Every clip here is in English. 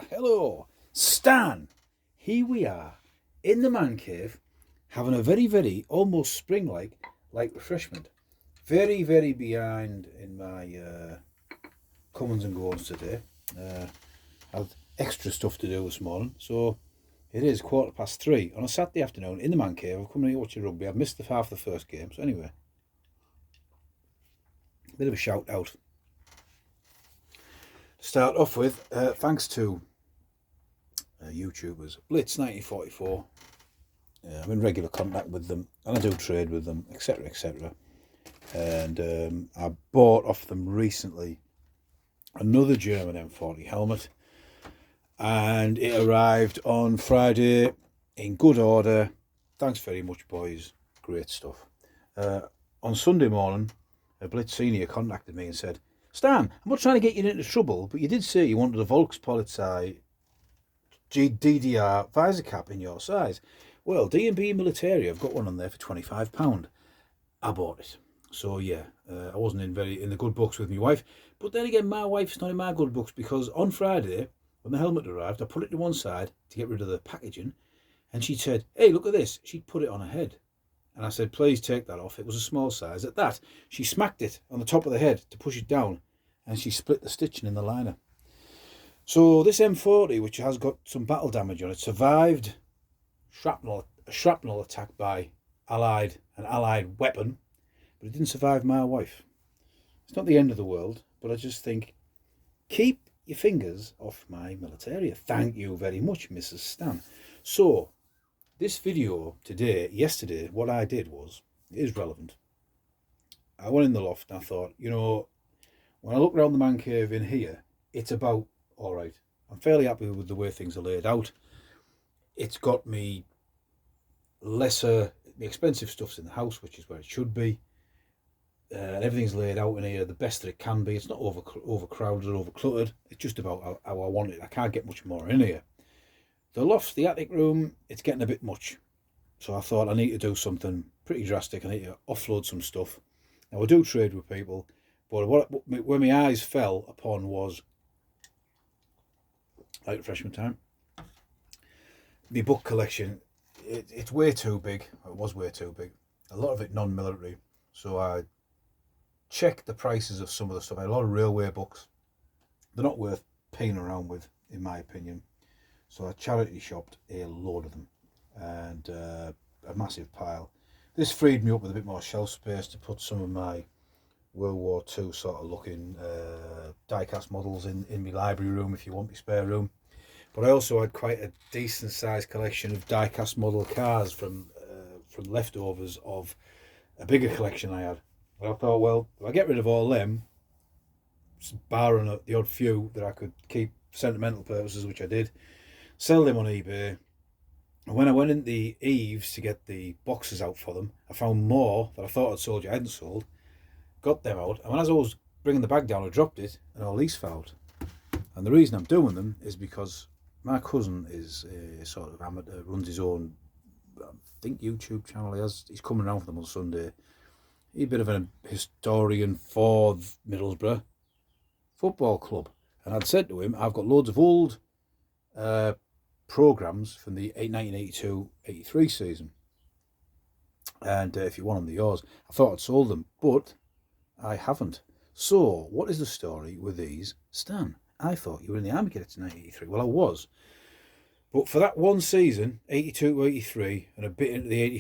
Hello, Stan. Here we are in the man cave, having a very almost spring-like refreshment. Very behind in my comings and goings today. I've extra stuff to do this morning, so it is 3:15 on a Saturday afternoon in the man cave. I've come here to watch rugby. I've missed half the first game, so anyway, a bit of a shout out. Start off with, thanks to YouTubers, Blitz 1944. I'm in regular contact with them, and I do trade with them, etc. And I bought off them recently another German M40 helmet, and it arrived on Friday in good order. Thanks very much, boys. Great stuff. On Sunday morning, a Blitz senior contacted me and said, Stan, I'm not trying to get you into trouble, but you did say you wanted a Volkspolizei DDR visor cap in your size. Well, D&B Military, I've got one on there for £25. I bought it. So yeah, I wasn't in the good books with my wife. But then again, my wife's not in my good books, because on Friday, when the helmet arrived, I put it to one side to get rid of the packaging, and she said, hey, look at this. She'd put it on her head. And I said, please take that off. It was a small size. At that, she smacked it on the top of the head to push it down, and she split the stitching in the liner. So this M40, which has got some battle damage on it, survived a shrapnel attack by an allied weapon, but it didn't survive my wife. It's not the end of the world, but I just think, keep your fingers off my militaria. Thank you very much, Mrs. Stan. So this video yesterday, what I did is relevant. I went in the loft and I thought, when I look around the man cave in here, it's about all right. I'm fairly happy with the way things are laid out. It's got me the expensive stuff's in the house, which is where it should be. And everything's laid out in here the best that it can be. It's not overcrowded or overcluttered. It's just about how I want it. I can't get much more in here. The loft, the attic room, it's getting a bit much. So I thought I need to do something pretty drastic. I need to offload some stuff. Now, I do trade with people, but where my eyes fell upon was light refreshment time. My book collection, it's way too big. It was way too big. A lot of it non-military. So I checked the prices of some of the stuff. I had a lot of railway books. They're not worth paying around with, in my opinion. So I charity shopped a load of them, and a massive pile. This freed me up with a bit more shelf space to put some of my World War II sort of looking die-cast models in my library room, if you want, my spare room. But I also had quite a decent sized collection of die-cast model cars from leftovers of a bigger collection I had. And I thought, well, if I get rid of all them, barring the odd few that I could keep for sentimental purposes, which I did, sell them on eBay. And when I went into the Eves to get the boxes out for them, I found more that I thought I'd sold I hadn't sold. Got them out, and as I was bringing the bag down, I dropped it, and all these fell out. And the reason I'm doing them is because my cousin is a sort of amateur, runs his own, I think, YouTube channel. He's coming around for them on Sunday. He's a bit of an historian for Middlesbrough Football Club. And I'd said to him, I've got loads of old programmes from the 1982-83 season. And if you want them, they're yours. I thought I'd sold them, but I haven't. So, what is the story with these, Stan? I thought you were in the army cadets in 1983. Well, I was. But for that one season, 82-83, and a bit into the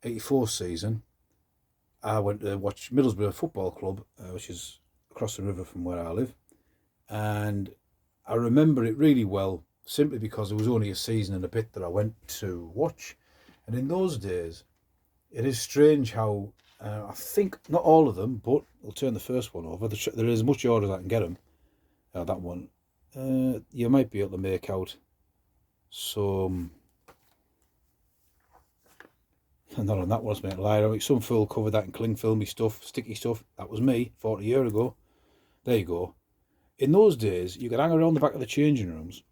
83-84 season, I went to watch Middlesbrough Football Club, which is across the river from where I live. And I remember it really well, simply because there was only a season and a bit that I went to watch. And in those days, it is strange how, I think not all of them, but I'll turn the first one over. There is as much order as I can get them. That one, you might be able to make out some, not on that one, it's lie. Some fool covered that in cling filmy stuff, sticky stuff. That was me 40 years ago. There you go. In those days, you could hang around the back of the changing rooms.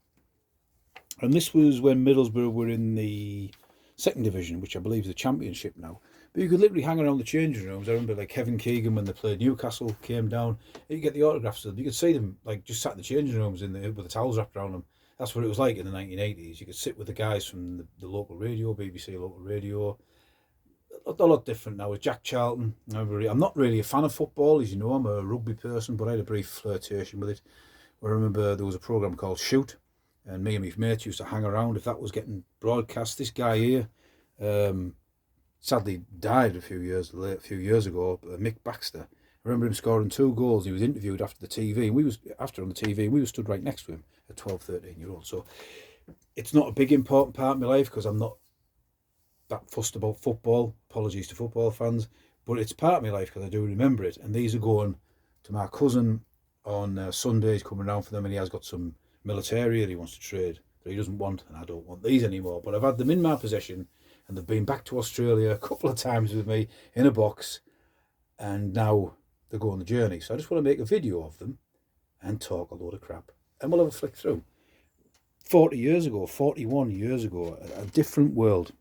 And this was when Middlesbrough were in the second division, which I believe is the championship now. But you could literally hang around the changing rooms. I remember like Kevin Keegan when they played Newcastle came down. You get the autographs of them. You could see them like just sat in the changing rooms with the towels wrapped around them. That's what it was like in the 1980s. You could sit with the guys from the local radio, BBC local radio. A lot different now with Jack Charlton. I'm not really a fan of football, as you know. I'm a rugby person, but I had a brief flirtation with it. I remember there was a programme called Shoot, and me and my mates used to hang around if that was getting broadcast. This guy here, sadly died a few years ago, Mick Baxter. I remember him scoring 2 goals. He was interviewed after the TV, and we were stood right next to him at 12, 13-year-old. So it's not a big important part of my life because I'm not that fussed about football. Apologies to football fans, but it's part of my life because I do remember it. And these are going to my cousin on Sundays, coming around for them, and he has got some military that he wants to trade that he doesn't want, and I don't want these anymore. But I've had them in my possession, and they've been back to Australia a couple of times with me in a box, and now they're going the journey. So I just want to make a video of them and talk a load of crap, and we'll have a flick through. 41 years ago, a different world.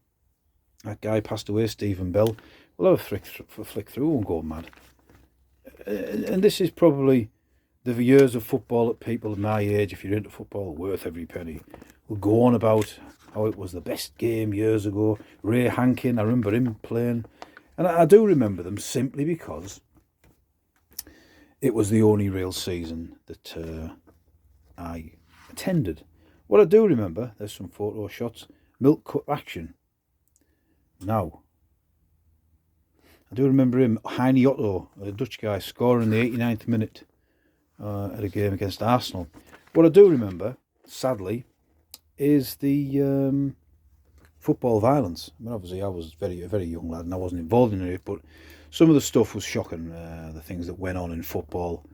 That guy passed away, Stephen Bell. We'll have a flick through and go mad. And this is probably the years of football that people of my age, if you're into football, worth every penny, will go on about how it was the best game years ago. Ray Hankin, I remember him playing. And I do remember them simply because it was the only real season that I attended. What I do remember, there's some photo shots, milk cup action. Now, I do remember him, Heine Otto, a Dutch guy, scoring the 89th minute at a game against Arsenal. What I do remember, sadly, is the football violence. I mean, obviously, I was a very young lad and I wasn't involved in it, but some of the stuff was shocking, the things that went on in football.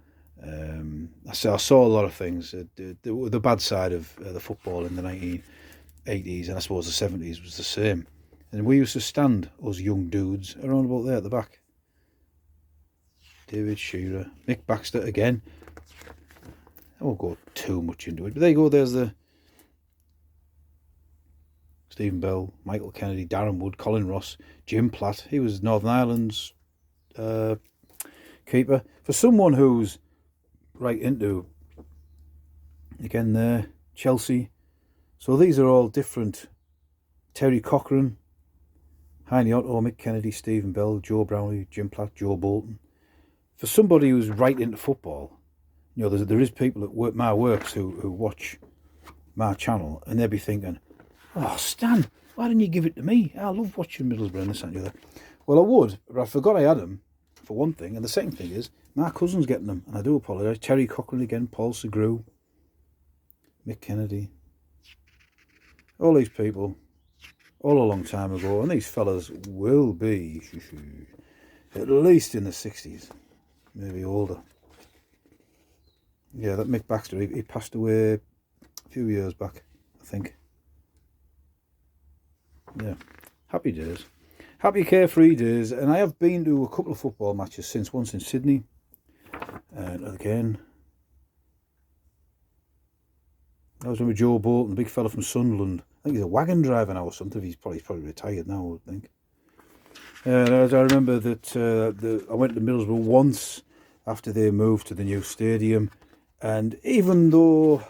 I saw a lot of things. The bad side of the football in the 1980s and I suppose the 70s was the same. And we used to stand, us young dudes, around about there at the back. David Shearer, Mick Baxter again. I won't go too much into it, but there you go. There's the Stephen Bell, Michael Kennedy, Darren Wood, Colin Ross, Jim Platt. He was Northern Ireland's keeper. For someone who's right into, again there, Chelsea. So these are all different. Terry Cochran, Heine Otto, Mick Kennedy, Stephen Bell, Joe Brownlee, Jim Platt, Joe Bolton. For somebody who's right into football, you know, there is people at my works who watch my channel and they'll be thinking, oh, Stan, why didn't you give it to me? I love watching Middlesbrough and this and the other. Well, I would, but I forgot I had them, for one thing. And the second thing is, my cousin's getting them, and I do apologise. Terry Cochran again, Paul Segru, Mick Kennedy. All these people, all a long time ago, and these fellas will be at least in the 60s, maybe older. Yeah, that Mick Baxter, he passed away a few years back, I think. Yeah, happy days. Happy carefree days, and I have been to a couple of football matches since, once in Sydney, and again, I was with Joe Bolton, the big fella from Sunderland. I think he's a wagon driver now or something. He's probably retired now, I think. I remember that I went to Middlesbrough once after they moved to the new stadium, and even though,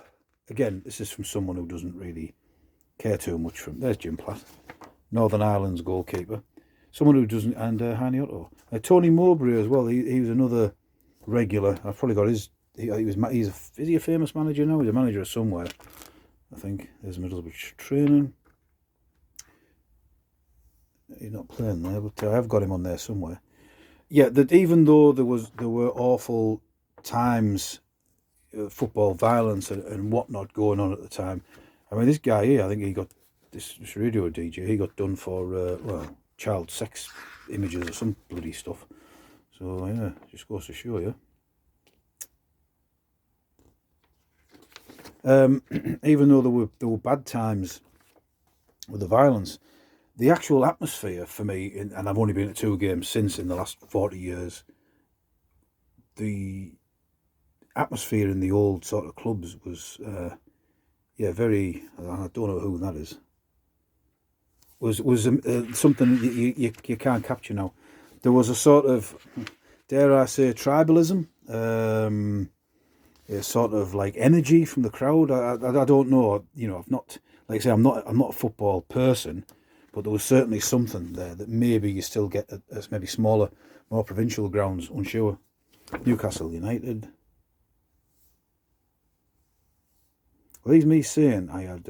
again, this is from someone who doesn't really care too much for him. There's Jim Platt, Northern Ireland's goalkeeper. Someone who doesn't, and Heine Otto. Tony Mowbray as well. He was another regular. I've probably got his. Is he a famous manager now? He's a manager somewhere, I think. There's Middlesbrough training. He's not playing there, but I have got him on there somewhere. Yeah, that even though there were awful times, football violence and whatnot going on at the time. I mean, this guy here, I think he got this radio DJ. He got done for child sex images or some bloody stuff. So yeah, just goes to show you. Even though there were bad times with the violence, the actual atmosphere for me, and I've only been at 2 games since in the last 40 years, the atmosphere in the old sort of clubs was, very, I don't know who that is. was something that you can't capture now. There was a sort of, dare I say, tribalism, a sort of like energy from the crowd. I don't know, I've not, like I say, I'm not a football person, but there was certainly something there that maybe you still get at maybe smaller, more provincial grounds. Unsure. Newcastle United. Well, these me saying I had.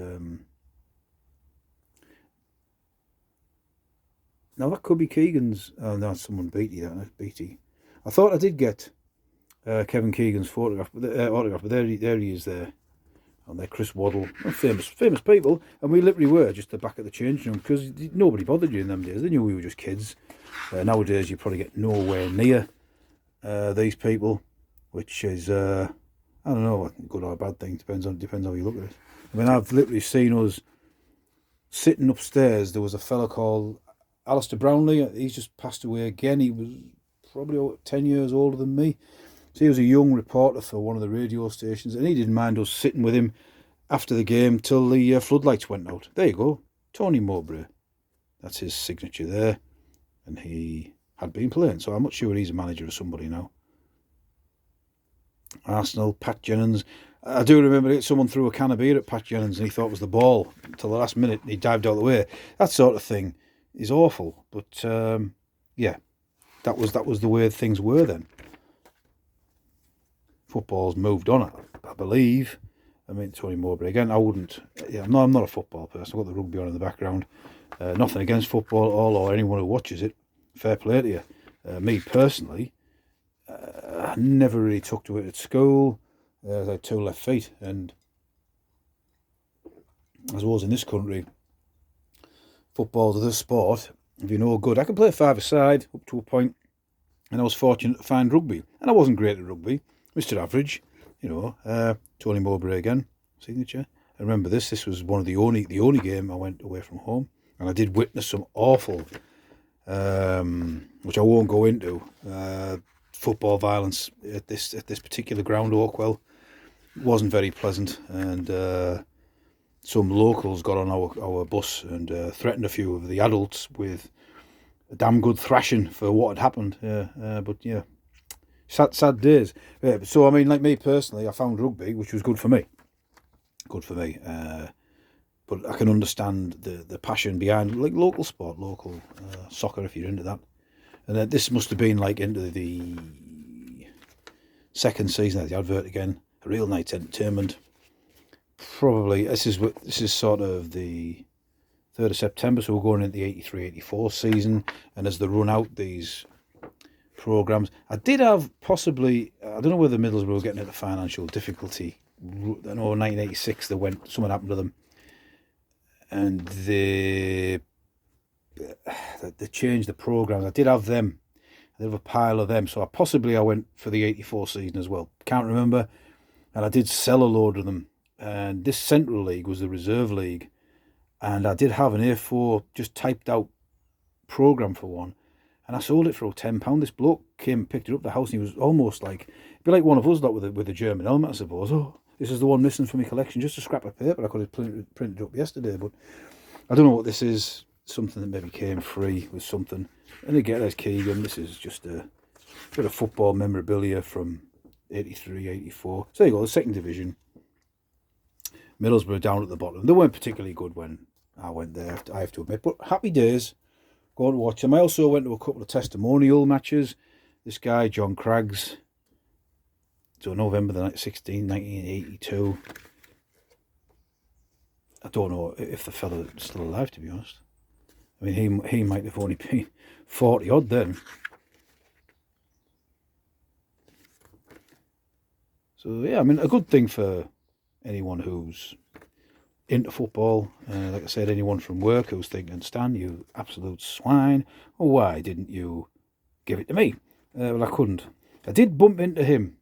Now that could be Keegan's. Oh no, someone Beatty. That's Beatty. I thought I did get Kevin Keegan's autograph, but there he is there. And they're Chris Waddle, famous people, and we literally were just the back of the changing room because nobody bothered you in them days. They knew we were just kids. Nowadays, you probably get nowhere near these people, which is I don't know, a good or a bad thing. Depends how you look at it. I mean, I've literally seen us sitting upstairs. There was a fella called Alistair Brownlee. He's just passed away again. He was probably 10 years older than me. So he was a young reporter for one of the radio stations, and he didn't mind us sitting with him after the game till the floodlights went out. There you go, Tony Mowbray. That's his signature there, and he had been playing, so I'm not sure he's a manager or somebody now. Arsenal, Pat Jennings. I do remember someone threw a can of beer at Pat Jennings and he thought it was the ball until the last minute and he dived out of the way. That sort of thing is awful, but yeah, that was the way things were then. Football's moved on, I believe. I mean, Tony Mowbray again. I'm not a football person. I've got the rugby on in the background. Nothing against football at all, or anyone who watches it. Fair play to you. Me personally, I never really took to it at school. I had 2 left feet, and as well as in this country, football's the sport. If you're no good, I can play 5-a-side up to a point, and I was fortunate to find rugby, and I wasn't great at rugby. Mr. Average, Tony Mowbray again, signature. I remember this was one of the only game I went away from home, and I did witness some awful, which I won't go into, football violence at this particular ground, Oakwell. It wasn't very pleasant, and some locals got on our bus and threatened a few of the adults with a damn good thrashing for what had happened. But yeah. Sad days. So, I mean, like me personally, I found rugby, which was good for me. But I can understand the passion behind, like, local sport, local soccer, if you're into that. And this must have been, like, into the second season of the advert again. A real night's entertainment. Probably, this is sort of the 3rd of September, so we're going into the 83-84 season. And as they run out these programmes. I did have possibly, I don't know whether Middlesbrough were getting into financial difficulty. I know in 1986 something happened to them, and they changed the programmes. I did have them. I did have a pile of them, so I went for the 84 season as well. Can't remember, and I did sell a load of them. And this Central League was the reserve league, and I did have an A4 just typed out programme for one. And I sold it for £10. This bloke came and picked it up the house, and he was almost like, it'd be like one of us, like with a German helmet, I suppose. Oh, this is the one missing from my collection, just a scrap of paper. I could have printed it up yesterday, but I don't know what this is. Something that maybe came free with something. And again, there's Keegan. This is just a bit of football memorabilia from 83, 84. So there you go, the second division. Middlesbrough down at the bottom. They weren't particularly good when I went there, I have to admit, but happy days. Going to watch them. I also went to a couple of testimonial matches. This guy, John Craggs, so November the 16th, 1982. I don't know if the fella is still alive, to be honest. I mean, he might have only been 40 odd then. So yeah, I mean, a good thing for anyone who's into football. Like I said, anyone from work who's thinking, Stan, you absolute swine, why didn't you give it to me? Well, I couldn't. I did bump into him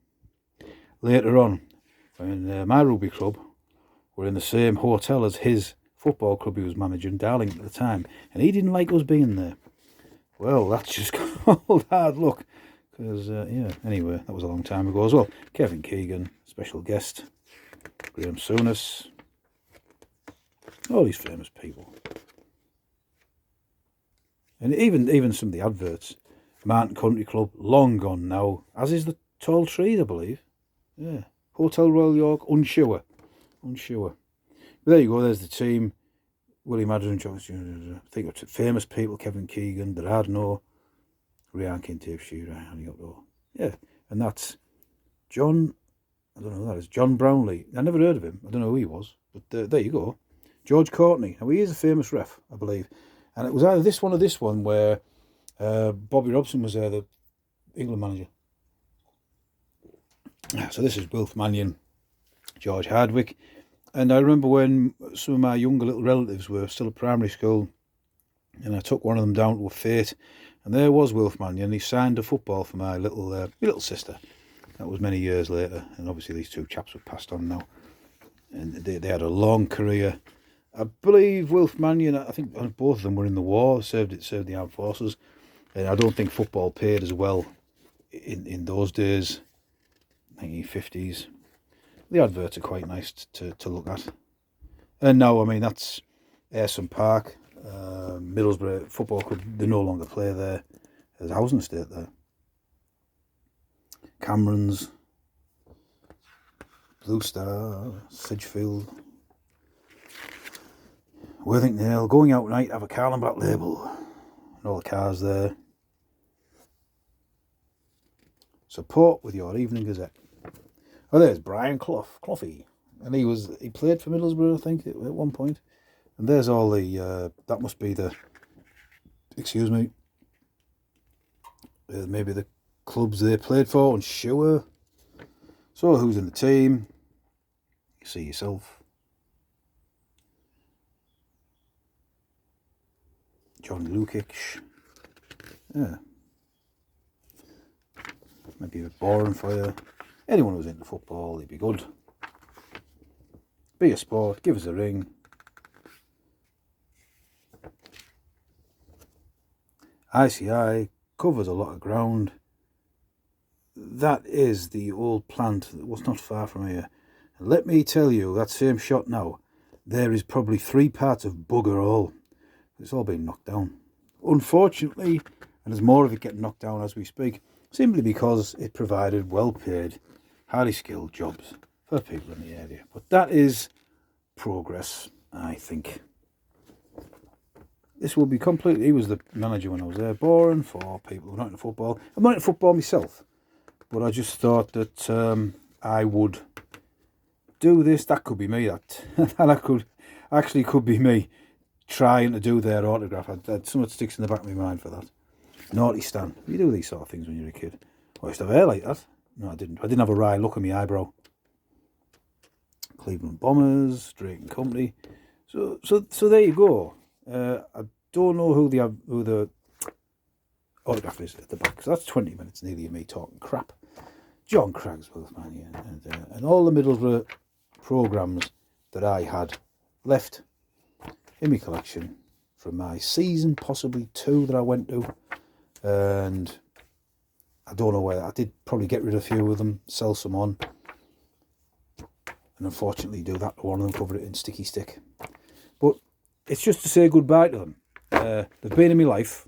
later on when my rugby club were in the same hotel as his football club he was managing, Darlington at the time, and he didn't like us being there. Well, that's just called hard luck, because, yeah, anyway, that was a long time ago as well. Kevin Keegan, special guest, Graham Souness, all these famous people. And even some of the adverts. Mountain Country Club, long gone now, as is the Tall Trees, I believe. Yeah. Hotel Royal York, unsure. But there you go, there's the team. William Adams, I think it's famous people, Kevin Keegan, Berardno, Ryan Kintape, Shearer, yeah. And that's John, I don't know who that is, John Brownlee. I never heard of him. I don't know who he was, but there you go. George Courtney. Now, he is a famous ref, I believe. And it was either this one or this one where Bobby Robson was the England manager. So this is Wilf Mannion, George Hardwick. And I remember when some of my younger little relatives were still at primary school, and I took one of them down to a fete, and there was Wilf Mannion. He signed a football for my little sister. That was many years later, and obviously these two chaps were passed on now. And they had a long career. I believe Wilf Mannion, I think both of them were in the war, served the armed forces. And I don't think football paid as well in those days, 1950s. The adverts are quite nice to look at. And now, I mean, that's Ayresome Park, Middlesbrough Football Club. They no longer play there. There's a housing estate there. Camerons, Blue Star, Sidgefield, Worthingdale, going out tonight, have a Carlin Black label. And all the cars there. Support with your Evening Gazette. Oh, there's Brian Cloughy. And he played for Middlesbrough, I think, at one point. And there's all the, that must be the, excuse me, maybe the clubs they played for, and sure. So who's in the team? You see yourself. John Lukic. Yeah. Maybe a bit boring for you. Anyone who's into football, he'd be good. Be a sport, give us a ring. ICI covers a lot of ground. That is the old plant that was not far from here. And let me tell you, that same shot now, there is probably 3 parts of bugger all. It's all been knocked down. Unfortunately, and there's more of it getting knocked down as we speak, simply because it provided well-paid, highly skilled jobs for people in the area. But that is progress, I think. This will be completely, he was the manager when I was there, boring for people who are not into football. I'm not into football myself, but I just thought that I would do this. That could be me, that could be me trying to do their autograph. Something sticks in the back of my mind for that. Naughty Stan. You do these sort of things when you're a kid. I used to have hair like that. No, I didn't. I didn't have a wry look at my eyebrow. Cleveland Bombers, Drake and Company. So there you go. I don't know who the autograph is at the back, because that's 20 minutes nearly of me talking crap. John Craggsworth, man, yeah, and all the Middlesbrough programmes that I had left in my collection from my season, possibly 2 that I went to, and I don't know where. I did probably get rid of a few of them, sell some on, and unfortunately do that to one of them, cover it in sticky stick. But it's just to say goodbye to them. They've been in my life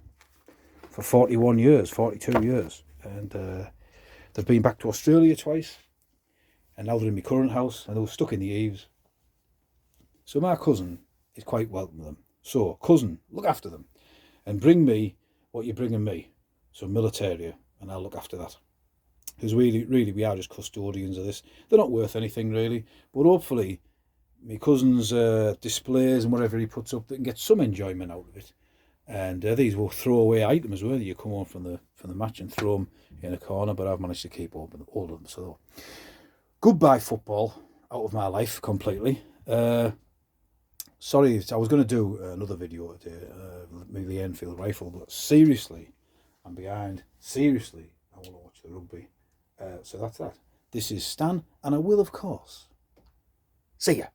for 41 years, 42 years, and they've been back to Australia twice, and now they're in my current house, and they were stuck in the eaves. So my cousin is quite welcome to them. So, cousin, look after them, and bring me what you're bringing me, some militaria, and I'll look after that. Because really, we are just custodians of this. They're not worth anything, really, but hopefully my cousin's displays and whatever he puts up, they can get some enjoyment out of it. And these will throwaway items as well. You come on from the match and throw them in a corner, but I've managed to keep all of them. So, goodbye football, out of my life completely. Sorry, I was going to do another video today, maybe the Enfield rifle, but seriously, I'm behind. Seriously, I want to watch the rugby. So that's that. This is Stan, and I will, of course, see ya.